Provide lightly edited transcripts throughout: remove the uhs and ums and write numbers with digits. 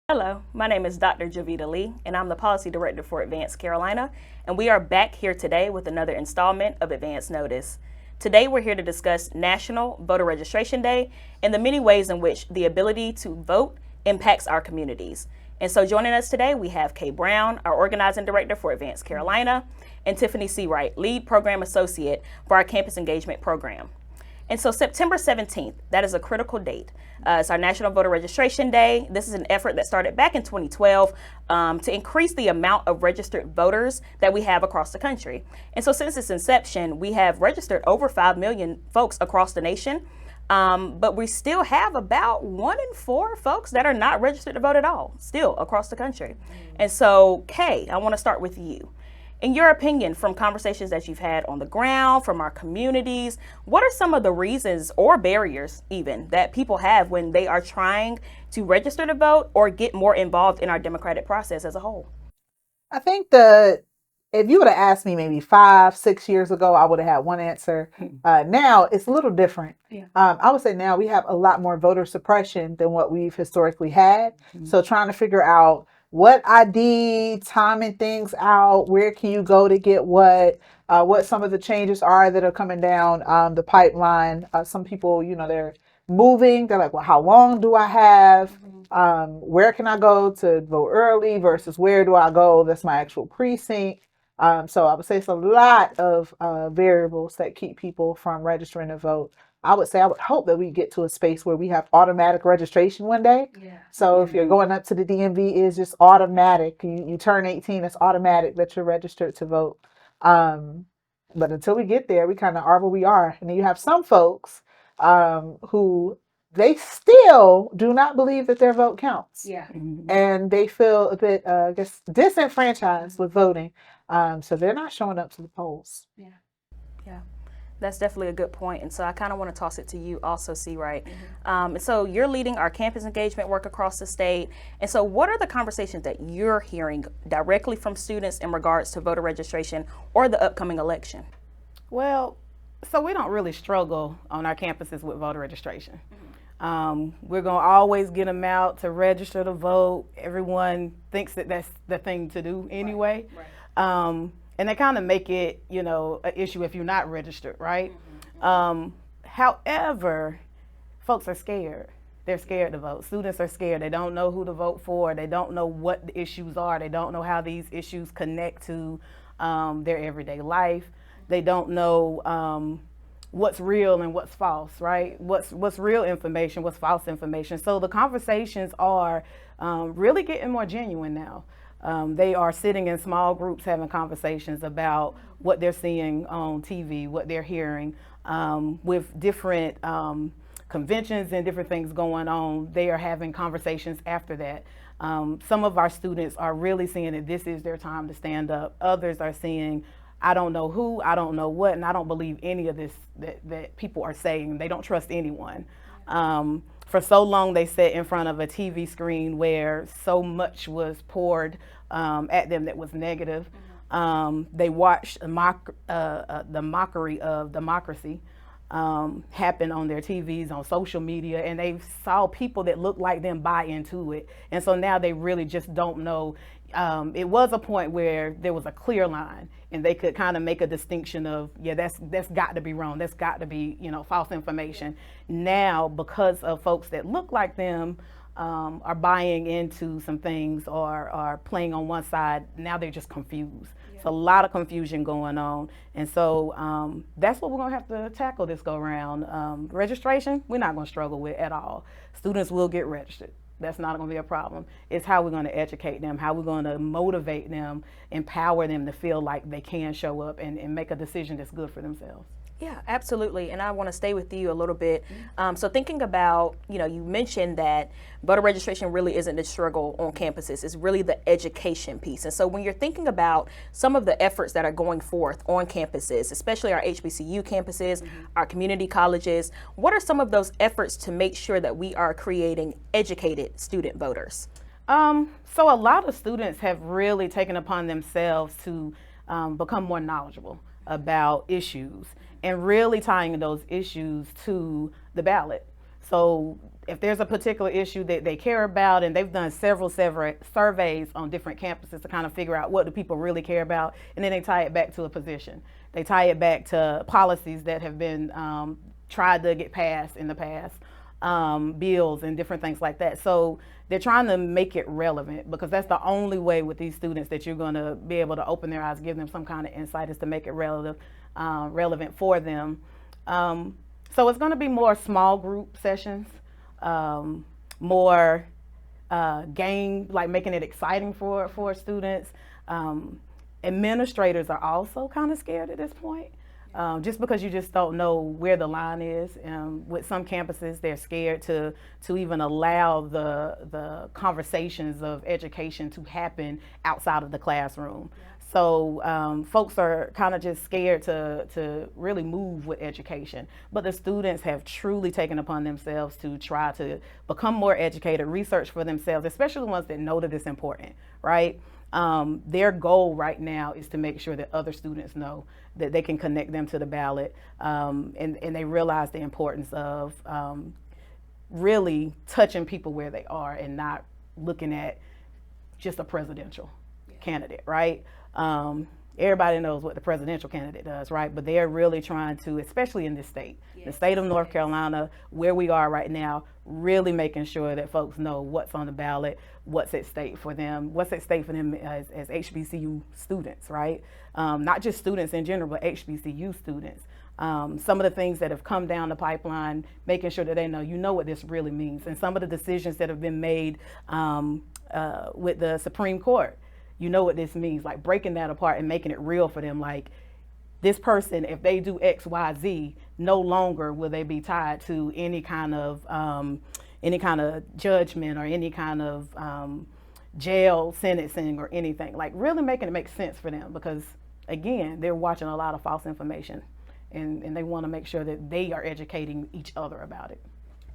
Hello, my name is Dr. Jovita Lee, and I'm the Policy Director for Advanced Carolina, and we are back here today with another installment of Advance Notice. Today, we're here to discuss National Voter Registration Day and the many ways in which the ability to vote impacts our communities. And so, joining us today, we have Kay Brown, our Organizing Director for Advanced Carolina, and Tiffany Seawright, Lead Program Associate for our Campus Engagement Program. And so September 17th, that is a critical date. It's our National Voter Registration Day. This is an effort that started back in 2012 to increase the amount of registered voters that we have across the country. And so since its inception, we have registered over 5 million folks across the nation. But we still have about 1 in 4 folks that are not registered to vote at all, still across the country. And so, Kay, I want to start with you. In your opinion, from conversations that you've had on the ground, from our communities, what are some of the reasons or barriers even that people have when they are trying to register to vote or get more involved in our democratic process as a whole? I think if you would have asked me maybe 5, 6 years ago, I would have had one answer. Now it's a little different. Yeah. I would say now we have a lot more voter suppression than what we've historically had. So trying to figure out what ID, timing things out, where can you go to get what some of the changes are that are coming down the pipeline. Some people, they're moving. They're like, well, how long do I have? Where can I go to vote early versus where do I go? That's my actual precinct. So I would say it's a lot of variables that keep people from registering to vote. I would hope that we get to a space where we have automatic registration one day. Yeah. So if you're going up to the DMV, it's just automatic. You turn 18, it's automatic that you're registered to vote. But until we get there, we kind of are where we are. And then you have some folks who they still do not believe that their vote counts. Yeah. And they feel a bit, I guess, disenfranchised with voting. So they're not showing up to the polls. Yeah. Yeah. That's definitely a good point. And so I kind of want to toss it to you also, Seawright. And so you're leading our campus engagement work across the state. And so what are the conversations that you're hearing directly from students in regards to voter registration or the upcoming election? Well, so we don't really struggle on our campuses with voter registration. We're going to always get them out to register to vote. Everyone thinks that that's the thing to do anyway. Right. And they kind of make it, an issue if you're not registered, right? However, folks are scared. They're scared to vote. Students are scared. They don't know who to vote for. They don't know what the issues are. They don't know how these issues connect to their everyday life. They don't know what's real and what's false, right? What's real information, what's false information. So the conversations are really getting more genuine now. They are sitting in small groups having conversations about what they're seeing on TV, what they're hearing with different conventions and different things going on. They are having conversations after that. Some of our students are really seeing that this is their time to stand up. Others are seeing, I don't know who, I don't know what, and I don't believe any of this that people are saying. They don't trust anyone. For so long, they sat in front of a TV screen where so much was poured at them that was negative. They watched the mockery of democracy happen on their TVs, on social media, and they saw people that looked like them buy into it. And so now they really just don't know. It was a point where there was a clear line and they could kind of make a distinction of, yeah, that's got to be wrong. That's got to be, false information. Now, because of folks that look like them are buying into some things or are playing on one side, now they're just confused. Yeah. So a lot of confusion going on. And so that's what we're going to have to tackle this go around. Registration, we're not going to struggle with at all. Students will get registered. That's not going to be a problem. It's how we're going to educate them, how we're going to motivate them, empower them to feel like they can show up and make a decision that's good for themselves. Yeah, absolutely. And I want to stay with you a little bit. So thinking about, you mentioned that voter registration really isn't the struggle on campuses. It's really the education piece. And so when you're thinking about some of the efforts that are going forth on campuses, especially our HBCU campuses, our community colleges, what are some of those efforts to make sure that we are creating educated student voters? So a lot of students have really taken upon themselves to become more knowledgeable about issues and really tying those issues to the ballot. So if there's a particular issue that they care about, and they've done several surveys on different campuses to kind of figure out what do people really care about, and then they tie it back to a position. They tie it back to policies that have been tried to get passed in the past, bills and different things like that. So they're trying to make it relevant, because that's the only way with these students that you're going to be able to open their eyes, give them some kind of insight, is to make it relevant for them. So it's going to be more small group sessions, more game, like making it exciting for students. Administrators are also kind of scared at this point, just because you just don't know where the line is. With some campuses, they're scared to even allow the conversations of education to happen outside of the classroom. Yeah. So folks are kind of just scared to really move with education. But the students have truly taken upon themselves to try to become more educated, research for themselves, especially the ones that know that it's important, right? Their goal right now is to make sure that other students know that they can connect them to the ballot, and they realize the importance of really touching people where they are and not looking at just a presidential candidate, right? Everybody knows what the presidential candidate does, right? But they're really trying to, especially in this state, the state of North Carolina, where we are right now, really making sure that folks know what's on the ballot, what's at stake for them, as HBCU students, right? Not just students in general, but HBCU students. Some of the things that have come down the pipeline, making sure that they know, what this really means. And some of the decisions that have been made with the Supreme Court, what this means, like breaking that apart and making it real for them. Like, this person, if they do X, Y, Z, no longer will they be tied to any kind of judgment or any kind of jail sentencing or anything. Like, really making it make sense for them, because again, they're watching a lot of false information, and they want to make sure that they are educating each other about it.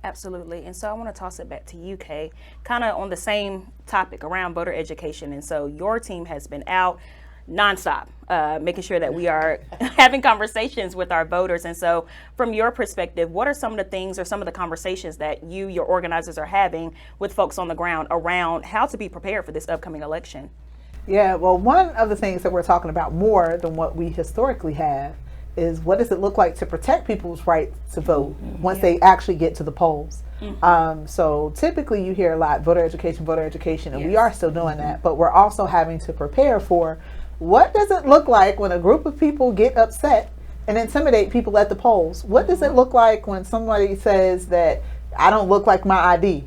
Absolutely. And so I want to toss it back to you, Kay, kind of on the same topic around voter education. And so your team has been out nonstop, making sure that we are having conversations with our voters. And so from your perspective, what are some of the things or some of the conversations that your organizers are having with folks on the ground around how to be prepared for this upcoming election? Yeah, well, one of the things that we're talking about more than what we historically have is, what does it look like to protect people's right to vote once they actually get to the polls? So typically you hear a lot, voter education, and we are still doing that, but we're also having to prepare for, what does it look like when a group of people get upset and intimidate people at the polls? What does it look like when somebody says that I don't look like my ID?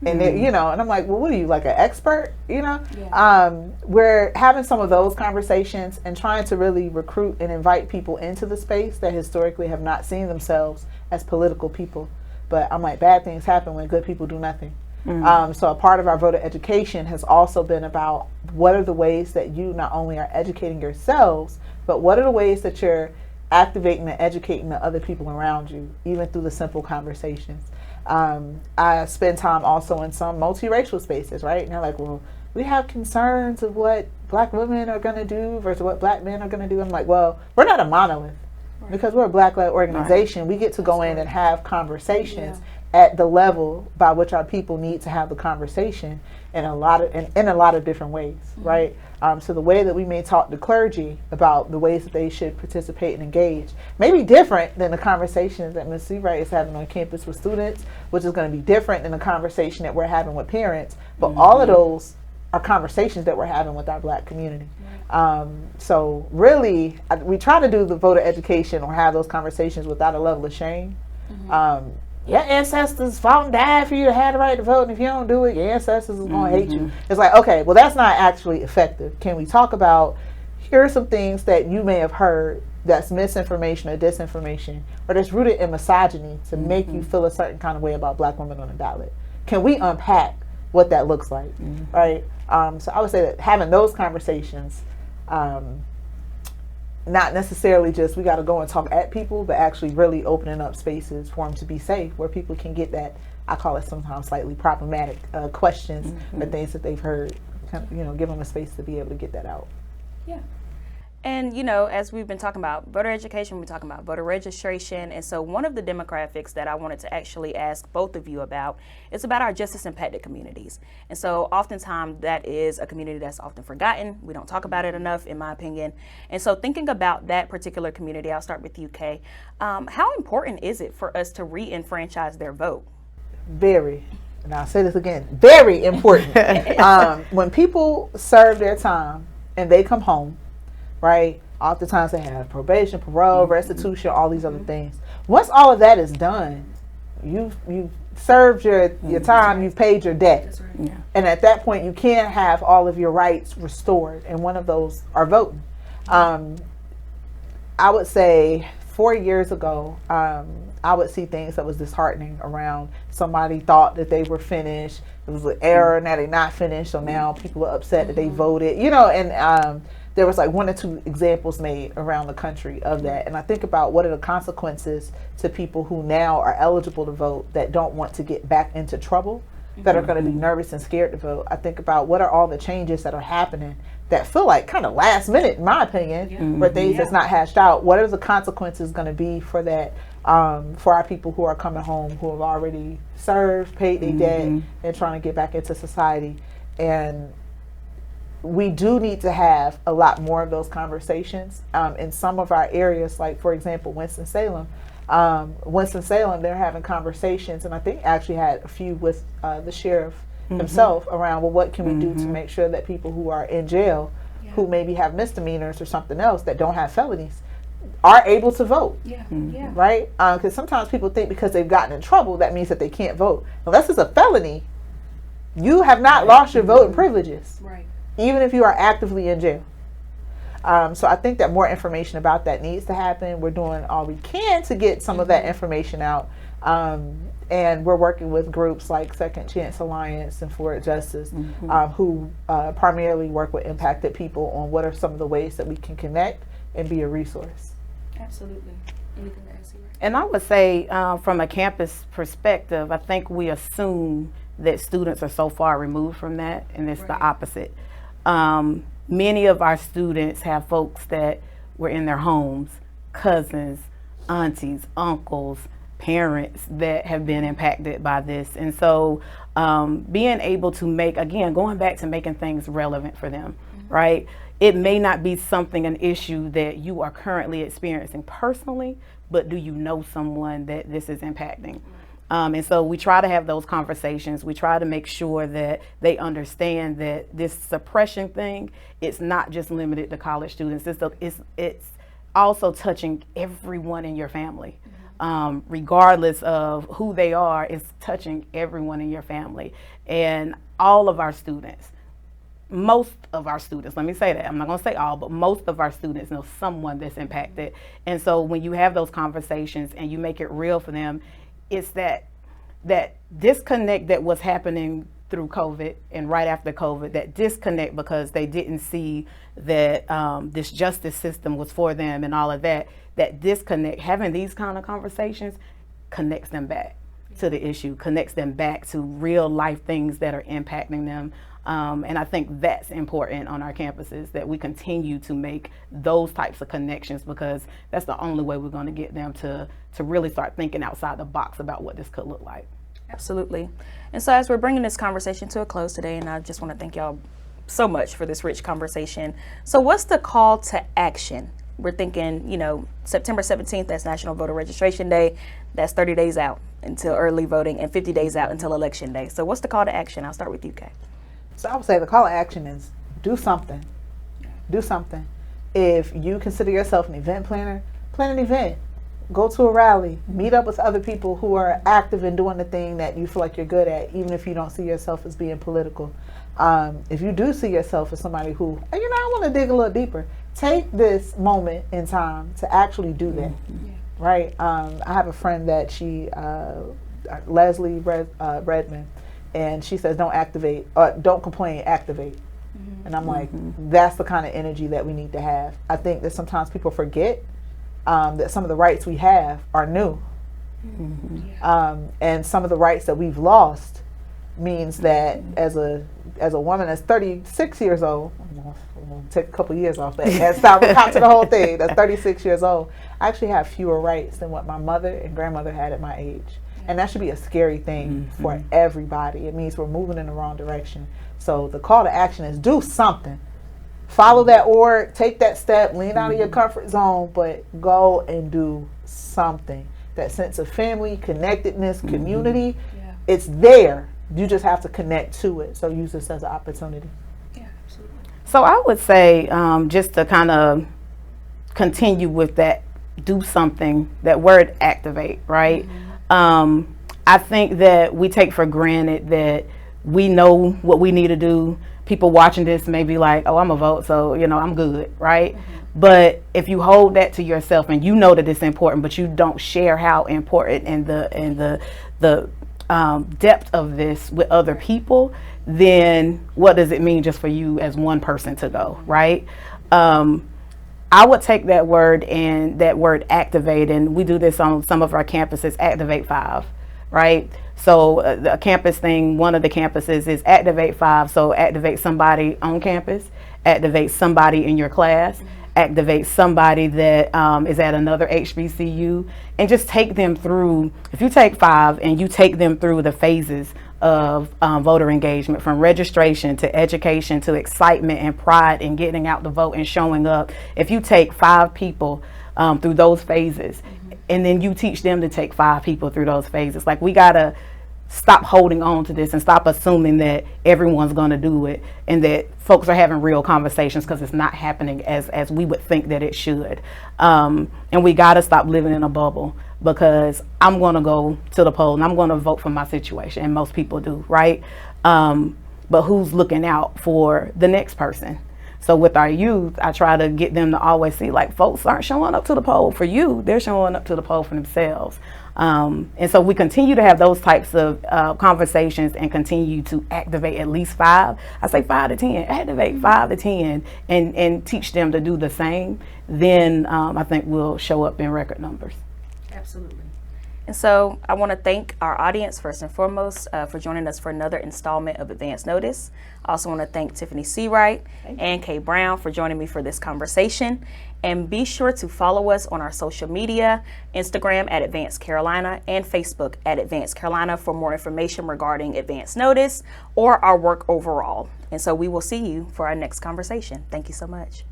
And and I'm like, well, what are you, like an expert? We're having some of those conversations and trying to really recruit and invite people into the space that historically have not seen themselves as political people. But I'm like, bad things happen when good people do nothing. So a part of our voter education has also been about, what are the ways that you not only are educating yourselves, but what are the ways that you're activating and educating the other people around you, even through the simple conversations. I spend time also in some multiracial spaces, right? And they're like, well, we have concerns of what black women are going to do versus what black men are going to do. I'm like, well, we're not a monolith. Because we're a black-led organization, we get to go in and have conversations at the level by which our people need to have the conversation in a lot of different ways, right? So the way that we may talk to clergy about the ways that they should participate and engage may be different than the conversations that Ms. Seawright is having on campus with students, which is going to be different than the conversation that we're having with parents. But all of those are conversations that we're having with our black community. So really, we try to do the voter education or have those conversations without a level of shame. Your ancestors fought and died for you to have the right to vote, and if you don't do it, your ancestors is going to hate you. It's like, okay, well, that's not actually effective. Can we talk about, here are some things that you may have heard that's misinformation or disinformation, or that's rooted in misogyny to make you feel a certain kind of way about black women on the ballot? Can we unpack what that looks like, right? So I would say that having those conversations, not necessarily just we got to go and talk at people, but actually really opening up spaces for them to be safe, where people can get that, I call it sometimes slightly problematic questions or things that they've heard, give them a space to be able to get that out. Yeah. And, you know, as we've been talking about voter education, we're talking about voter registration. And so one of the demographics that I wanted to actually ask both of you about is about our justice impacted communities. And so oftentimes that is a community that's often forgotten. We don't talk about it enough, in my opinion. And so thinking about that particular community, I'll start with you, Kay. How important is it for us to re-enfranchise their vote? Very. And I'll say this again, very important. When people serve their time and they come home, right? Oftentimes they have probation, parole, restitution, all these other things. Once all of that is done, you've served your time, you've paid your debt. That's right. Yeah. And at that point, you can't have all of your rights restored. And one of those are voting. I would say 4 years ago, I would see things that was disheartening around somebody thought that they were finished. It was an error, now they're not finished. So now people are upset that they voted, you know, and there was like 1 or 2 examples made around the country of that. And I think about what are the consequences to people who now are eligible to vote that don't want to get back into trouble, that are going to be nervous and scared to vote. I think about what are all the changes that are happening that feel like kind of last minute, in my opinion, where things that's not hashed out. What are the consequences going to be for that, for our people who are coming home, who have already served, paid their debt, and trying to get back into society? And we do need to have a lot more of those conversations in some of our areas, like, for example, Winston-Salem. They're having conversations, and I think actually had a few with the sheriff himself around, well, what can we do to make sure that people who are in jail, who maybe have misdemeanors or something else that don't have felonies, are able to vote, right? Because sometimes people think because they've gotten in trouble, that means that they can't vote. Unless it's a felony, you have not lost your voting privileges, even if you are actively in jail. So I think that more information about that needs to happen. We're doing all we can to get some of that information out. And we're working with groups like Second Chance Alliance and Florida Justice, who primarily work with impacted people on what are some of the ways that we can connect and be a resource. Absolutely. Anything to add, Seawright? And I would say, from a campus perspective, I think we assume that students are so far removed from that, and it's the opposite. Many of our students have folks that were in their homes, cousins, aunties, uncles, parents that have been impacted by this. And so being able to make, again, going back to making things relevant for them, right? It may not be an issue that you are currently experiencing personally, but do you know someone that this is impacting? And so we try to have those conversations. We try to make sure that they understand that this suppression thing, it's not just limited to college students. It's also touching everyone in your family. Regardless of who they are, it's touching everyone in your family. And all of our students, most of our students, let me say that, I'm not going to say all, but most of our students know someone that's impacted. And so when you have those conversations and you make it real for them, it's that disconnect that was happening through COVID and right after COVID, that disconnect because they didn't see that this justice system was for them and all of that, that disconnect, having these kind of conversations connects them back to the issue, connects them back to real life things that are impacting them. And I think that's important on our campuses, that we continue to make those types of connections, because that's the only way we're going to get them to really start thinking outside the box about what this could look like. Absolutely. And so as we're bringing this conversation to a close today, and I just want to thank y'all so much for this rich conversation. So what's the call to action? We're thinking, you know, September 17th, that's National Voter Registration Day. That's 30 days out until early voting and 50 days out until Election Day. So what's the call to action? I'll start with you, Kay. So I would say the call to action is do something. Do something. If you consider yourself an event planner, plan an event. Go to a rally. Meet up with other people who are active in doing the thing that you feel like you're good at, even if you don't see yourself as being political. If you do see yourself as somebody who, you know, I want to dig a little deeper, take this moment in time to actually do that. Right? I have a friend that Leslie Redmond, and she says, don't complain, activate. And I'm like, that's the kind of energy that we need to have. I think that sometimes people forget that some of the rights we have are new. And some of the rights that we've lost means that as a woman that's 36 years old, I'm gonna take a couple years off that. That's not count to the whole thing. That's 36 years old. I actually have fewer rights than what my mother and grandmother had at my age. And that should be a scary thing for everybody. It means we're moving in the wrong direction. So the call to action is do something. Follow that org, take that step, lean out of your comfort zone, but go and do something. That sense of family, connectedness, community, it's there. You just have to connect to it. So use this as an opportunity. Yeah, absolutely. So I would say, just to kind of continue with that, do something, that word activate, right? I think that we take for granted that we know what we need to do. People watching this may be like, oh, I'm a vote, so, you know, I'm good, right? But if you hold that to yourself and you know that it's important, but you don't share how important and the depth of this with other people, then what does it mean just for you as one person to go, right? I would take that word and that word activate, and we do this on some of our campuses, Activate 5, right? So the campus thing, one of the campuses is Activate 5. So activate somebody on campus, activate somebody in your class, activate somebody that is at another HBCU, and just take them through. If you take 5 and you take them through the phases of voter engagement, from registration to education to excitement and pride in getting out the vote and showing up. If you take 5 people through those phases, and then you teach them to take 5 people through those phases, like, we gotta stop holding on to this and stop assuming that everyone's going to do it and that folks are having real conversations, because it's not happening as we would think that it should. And we got to stop living in a bubble, because I'm going to go to the poll and I'm going to vote for my situation, and most people do, right? But who's looking out for the next person? So with our youth, I try to get them to always see, like, folks aren't showing up to the poll for you, they're showing up to the poll for themselves. And so we continue to have those types of conversations and continue to activate at least 5. I say 5 to 10, activate 5 to 10 and teach them to do the same. Then I think we'll show up in record numbers. Absolutely. And so I want to thank our audience first and foremost for joining us for another installment of Advance Notice. I also want to thank Tiffany Seawright and Kay Brown for joining me for this conversation. And be sure to follow us on our social media, Instagram at Advance Carolina and Facebook at Advance Carolina for more information regarding Advance Notice or our work overall. And so we will see you for our next conversation. Thank you so much.